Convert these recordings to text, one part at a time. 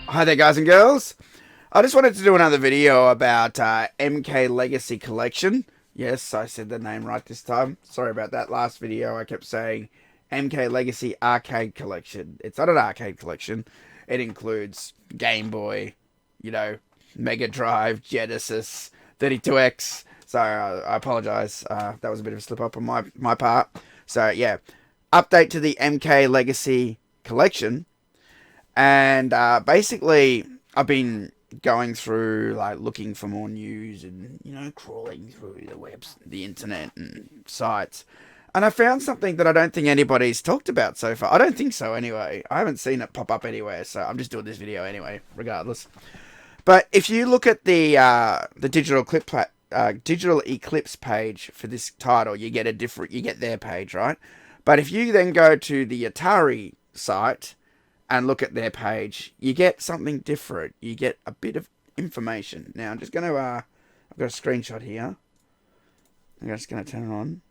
Hi there, guys and girls. I just wanted to do another video about MK Legacy Collection. Yes, I said the name right this time. Sorry about that last video. I kept saying MK Legacy Arcade Collection. It's not an arcade collection. It includes Game Boy, you know, Mega Drive, Genesis, 32X. So I apologize. That was a bit of a slip up on my part. So yeah, update to the MK Legacy Collection. And basically, I've been going through, like, looking for more news and, crawling through the webs, the internet and sites. And I found something that I don't think anybody's talked about so far. I don't think so, anyway. I haven't seen it pop up anywhere, so I'm just doing this video anyway, regardless. But if you look at the digital eclipse page for this title, you get their page, right? But if you then go to the Atari site and look at their page, you get something different. You get a bit of information. Now, I'm just going to, I've got a screenshot here. I'm just going to turn it on.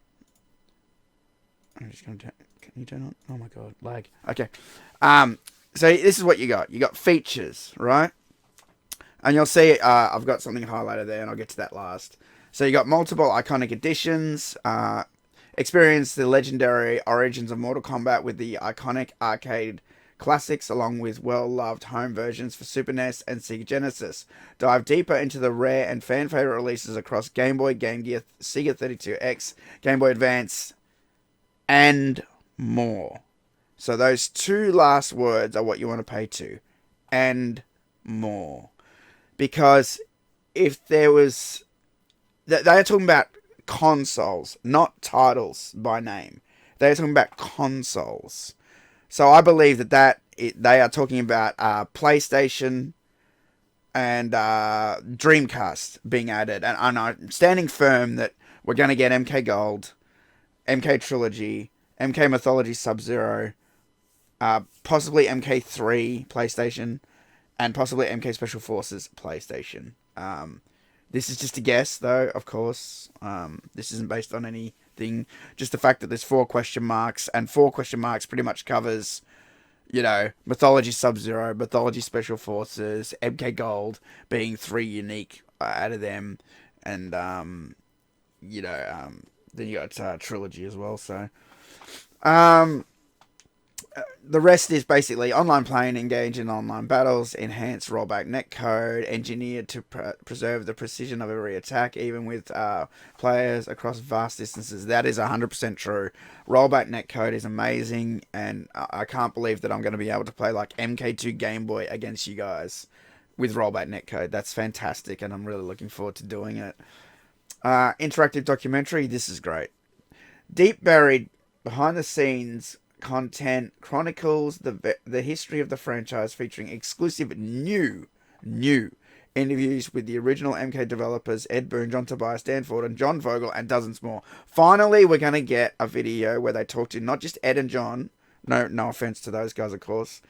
I'm just going to can you turn on? Oh my God, lag. Okay. So this is what you got. You got features, right? And you'll see, I've got something highlighted there, and I'll get to that last. So you got multiple iconic editions, experience the legendary origins of Mortal Kombat with the iconic arcade classics along with well-loved home versions for Super NES and Sega Genesis. Dive deeper into the rare and fan-favorite releases across Game Boy, Game Gear, Sega 32X, Game Boy Advance, and more. So those two last words are what you want to pay to. And more. Because if there was... They are talking about consoles, not titles by name. They're talking about consoles. So I believe that they are talking about PlayStation and Dreamcast being added. And I'm standing firm that we're going to get MK Gold, MK Trilogy, MK Mythology Sub-Zero, possibly MK3 PlayStation, and possibly MK Special Forces PlayStation. This is just a guess, though, of course. This isn't based on anything. Just the fact that there's 4 question marks, and 4 question marks pretty much covers, Mythology Sub-Zero, Mythology Special Forces, MK Gold being 3 unique out of them, and, then you got Trilogy as well, so... The rest is basically online playing, engage in online battles, enhanced rollback netcode, engineered to preserve the precision of every attack, even with players across vast distances. That is 100% true. Rollback netcode is amazing, and I can't believe that I'm going to be able to play like MK2 Game Boy against you guys with rollback netcode. That's fantastic, and I'm really looking forward to doing it. Interactive documentary, this is great. Deep buried behind the scenes content chronicles the history of the franchise, featuring exclusive new interviews with the original MK developers Ed Boon, John Tobias, Dan Ford, and John Vogel, and dozens more. Finally, we're going to get a video where they talk to not just Ed and John. No offense to those guys, of course,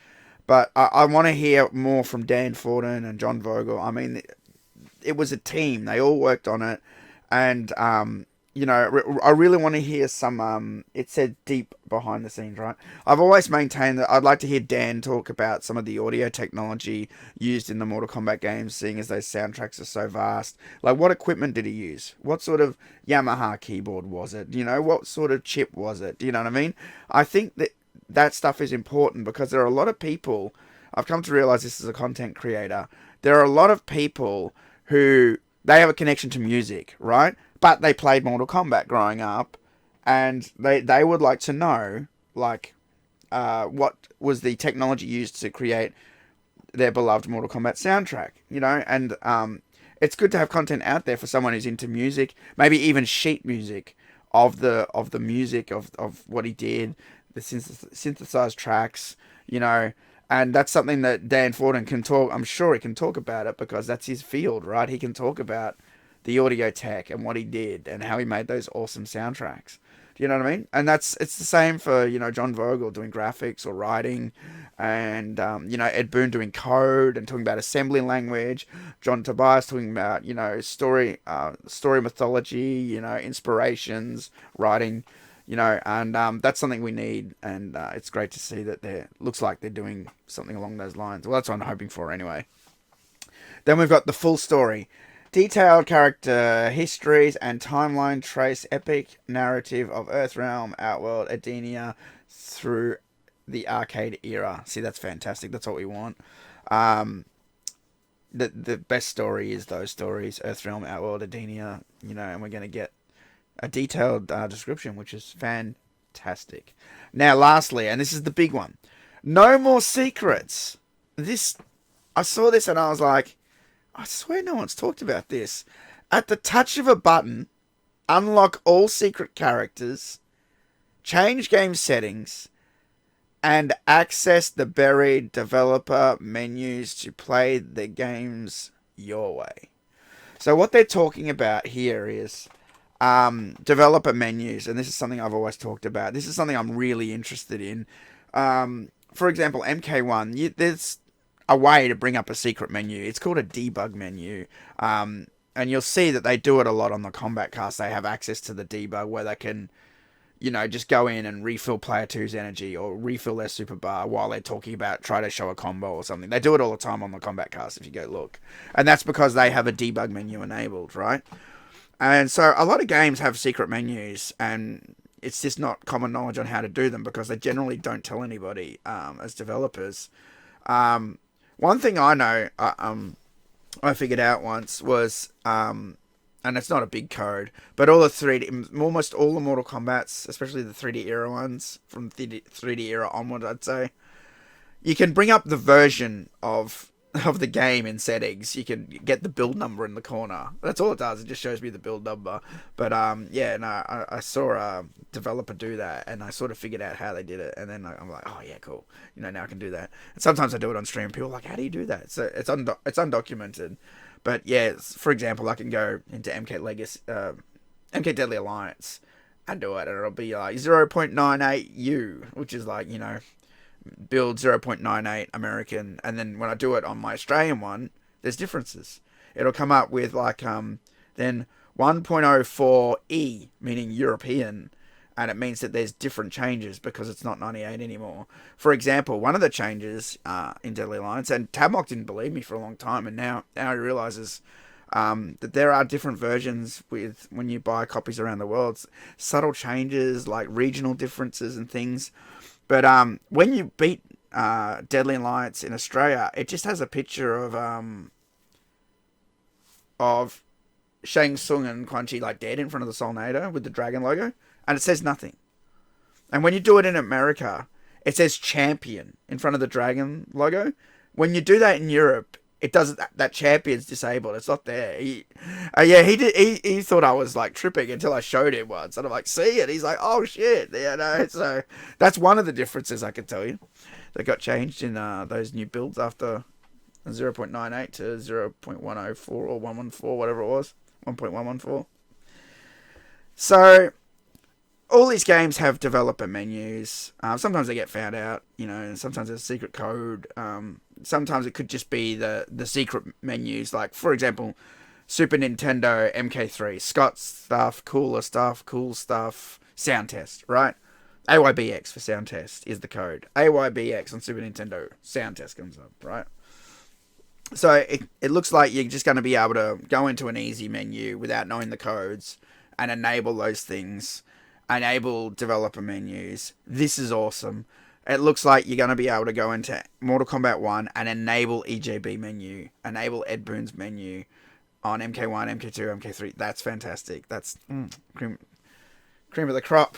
but I want to hear more from Dan Forden and John Vogel. I mean, it was a team. They all worked on it, and I really want to hear some, it said deep behind the scenes, right? I've always maintained that I'd like to hear Dan talk about some of the audio technology used in the Mortal Kombat games, seeing as those soundtracks are so vast. Like, what equipment did he use? What sort of Yamaha keyboard was it? What sort of chip was it? Do you know what I mean? I think that stuff is important because there are a lot of people, I've come to realize this as a content creator, there are a lot of people who, they have a connection to music, right? But they played Mortal Kombat growing up, and they would like to know, like, what was the technology used to create their beloved Mortal Kombat soundtrack, And it's good to have content out there for someone who's into music, maybe even sheet music of the music of what he did, the synthesized tracks, And that's something that Dan Forden can talk. I'm sure he can talk about it because that's his field, right? He can talk about the audio tech and what he did and how he made those awesome soundtracks. Do you know what I mean? And it's the same for, John Vogel doing graphics or writing, and, Ed Boon doing code and talking about assembly language, John Tobias talking about, story mythology, inspirations, writing, and that's something we need, and it's great to see that looks like they're doing something along those lines. Well, that's what I'm hoping for anyway. Then we've got the full story. Detailed character histories and timeline trace epic narrative of Earthrealm, Outworld, Edenia through the arcade era. See, that's fantastic. That's what we want. Um, the best story is those stories: Earthrealm, Outworld, Edenia. And we're going to get a detailed description, which is fantastic. Now, lastly, and this is the big one: no more secrets. I saw this and I was like, I swear no one's talked about this. At the touch of a button, unlock all secret characters, change game settings, and access the buried developer menus to play the games your way. So what they're talking about here is developer menus, and this is something I've always talked about. This is something I'm really interested in. For example, MK1, there's a way to bring up a secret menu. It's called a debug menu. And you'll see that they do it a lot on the Combat Cast. They have access to the debug where they can, just go in and refill player two's energy or refill their super bar while they're talking about try to show a combo or something. They do it all the time on the Combat Cast if you go look. And that's because they have a debug menu enabled, right? And so a lot of games have secret menus, and it's just not common knowledge on how to do them because they generally don't tell anybody as developers. One thing I know, I figured out once was, and it's not a big code, but almost all the Mortal Kombats, especially the 3D era ones, from 3D era onward, I'd say, you can bring up the version of the game in settings. You can get the build number in the corner. That's all it does. It just shows me the build number. But I saw a developer do that, and I sort of figured out how they did it. And then I'm like, oh yeah, cool. Now I can do that. And sometimes I do it on stream. People are like, how do you do that? So it's undocumented. But yeah, for example, I can go into MK Legacy, MK Deadly Alliance, and do it, and it'll be like 0.98U, which is like build 0.98 American, and then when I do it on my Australian one, there's differences. It'll come up with like then 1.04E, meaning European, and it means that there's different changes because it's not 98 anymore. For example, one of the changes in Deadly Alliance, and Tabmock didn't believe me for a long time, and now he realizes that there are different versions with when you buy copies around the world, subtle changes like regional differences and things. But when you beat Deadly Alliance in Australia, it just has a picture of Shang Tsung and Quan Chi like dead in front of the Solnado with the dragon logo, and it says nothing. And when you do it in America, it says champion in front of the dragon logo. When you do that in Europe, it doesn't. That champion's disabled. It's not there. He thought I was like tripping until I showed him once, and I'm like, see it. He's like, oh shit. Yeah, no. So that's one of the differences I can tell you that got changed in those new builds after 0.98 to 0.104 or 114, whatever it was, 1.114. So all these games have developer menus. Sometimes they get found out, sometimes there's a secret code. Sometimes it could just be the secret menus. Like, for example, Super Nintendo MK3. Scott's stuff, cool stuff, sound test, right? AYBX for sound test is the code. AYBX on Super Nintendo, sound test comes up, right? So it looks like you're just going to be able to go into an easy menu without knowing the codes and enable those things. Enable developer menus. This is awesome. It looks like you're going to be able to go into Mortal Kombat 1 and enable EJB menu, enable Ed Boon's menu on MK1, MK2, MK3. That's fantastic. That's cream of the crop.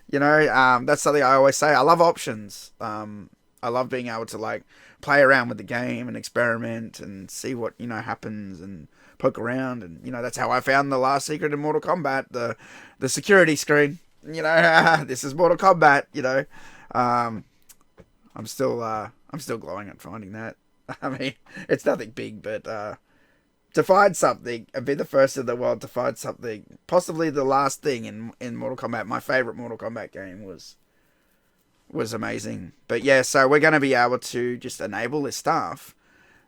That's something I always say. I love options. I love being able to like play around with the game and experiment and see what happens and poke around, and that's how I found the last secret in Mortal Kombat, the security screen. This is Mortal Kombat. I'm still glowing at finding that. I mean, it's nothing big, but to find something and be the first in the world to find something, possibly the last thing in Mortal Kombat, my favorite Mortal Kombat game was amazing. But yeah, so we're going to be able to just enable this stuff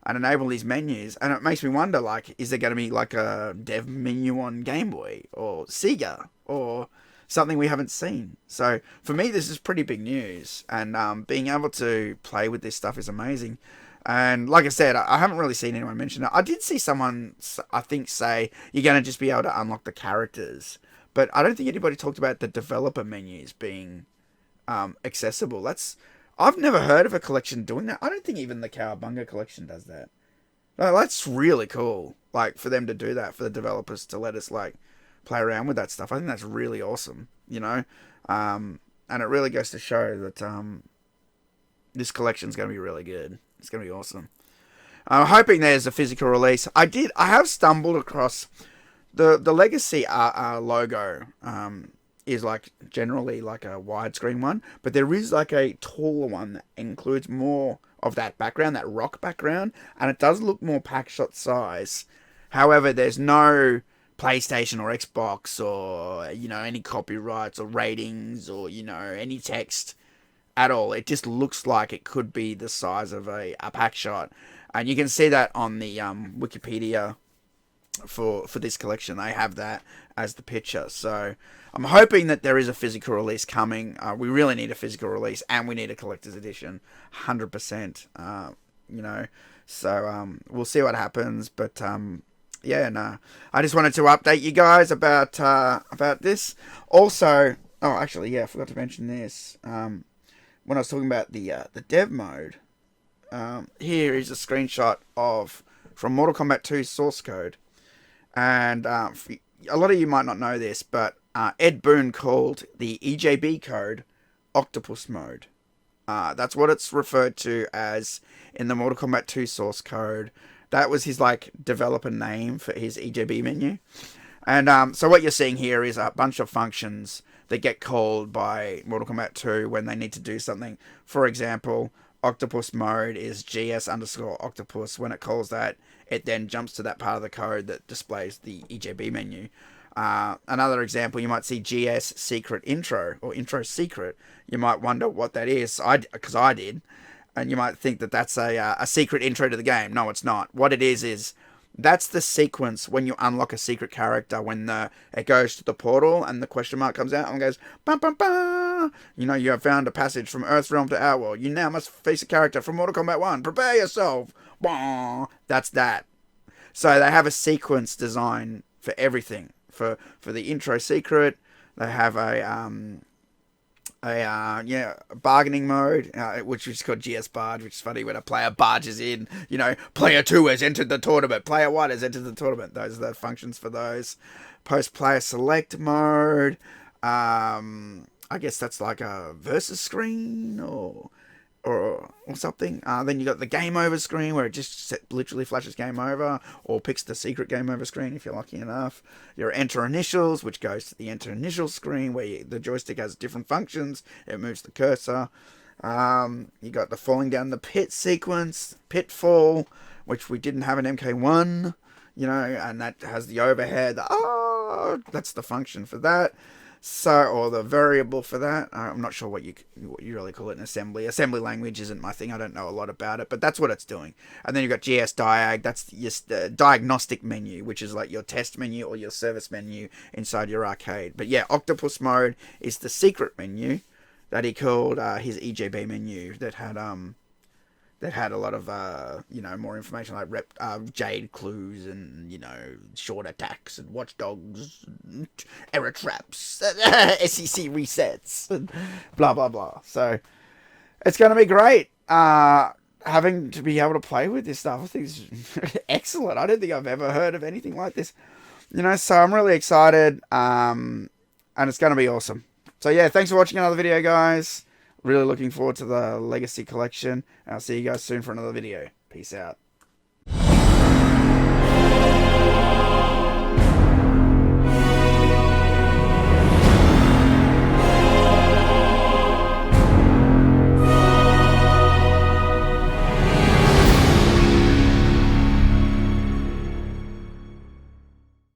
and enable these menus, and it makes me wonder, like, is there going to be like a dev menu on Game Boy or Sega or something we haven't seen. So for me, this is pretty big news, and being able to play with this stuff is amazing. And like I said, I haven't really seen anyone mention it. I did see someone, I think, say you're going to just be able to unlock the characters, but I don't think anybody talked about the developer menus being accessible. I've never heard of a collection doing that. I don't think even the Cowabunga collection does that. No, that's really cool. Like, for them to do that, for the developers to let us, like, play around with that stuff. I think that's really awesome, you know? And it really goes to show that this collection's going to be really good. It's going to be awesome. I'm hoping there's a physical release. I have stumbled across the Legacy logo. Is like generally like a widescreen one, but there is like a taller one that includes more of that background, that rock background, and it does look more packshot size. However, there's no PlayStation or Xbox or, you know, any copyrights or ratings or, you know, any text at all. It just looks like it could be the size of a packshot, and you can see that on the Wikipedia for this collection. They have that as the picture. So I'm hoping that there is a physical release coming. We really need a physical release, and we need a collector's edition, 100%. You know, so we'll see what happens. But yeah, no, I just wanted to update you guys about this. Also, oh, actually, yeah, I forgot to mention this. When I was talking about the dev mode, here is a screenshot from Mortal Kombat 2 source code. And a lot of you might not know this, but Ed Boon called the EJB code Octopus Mode. That's what it's referred to as in the Mortal Kombat 2 source code. That was his like developer name for his EJB menu. And so what you're seeing here is a bunch of functions that get called by Mortal Kombat 2 when they need to do something. For example, Octopus Mode is GS_Octopus. When it calls that, it then jumps to that part of the code that displays the EJB menu. Another example, you might see GS Secret Intro or Intro Secret. You might wonder what that is, because I did. And you might think that that's a secret intro to the game. No, it's not. What it is that's the sequence when you unlock a secret character, when it goes to the portal and the question mark comes out and goes, bum, bum, bum. You know, you have found a passage from Earth's realm to our world. You now must face a character from Mortal Kombat 1. Prepare yourself. Bah. That's that. So they have a sequence design for everything. For the intro secret, they have a bargaining mode, which is called GS Barge, which is funny when a player barges in. You know, player 2 has entered the tournament, player 1 has entered the tournament. Those are the functions for those. Post-player select mode. I guess that's like a versus screen or something. Then you got the game over screen where it just literally flashes game over, or picks the secret game over screen if you're lucky enough. Your enter initials, which goes to the enter initials screen where the joystick has different functions. It moves the cursor. You got the falling down the pit sequence, pitfall, which we didn't have in MK1, you know, and that has the overhead. That's the function for that. So, or the variable for that. I'm not sure what you really call it in assembly. Assembly language isn't my thing. I don't know a lot about it, but that's what it's doing. And then you've got GS Diag. That's your diagnostic menu, which is like your test menu or your service menu inside your arcade. But yeah, Octopus Mode is the secret menu that he called his EJB menu that had a lot of more information like jade clues and, you know, short attacks and watchdogs, and error traps, SEC resets, and blah blah blah. So it's going to be great having to be able to play with this stuff. I think it's excellent. I don't think I've ever heard of anything like this, you know. So I'm really excited, and it's going to be awesome. So yeah, thanks for watching another video, guys. Really looking forward to the Legacy Collection. I'll see you guys soon for another video. Peace out.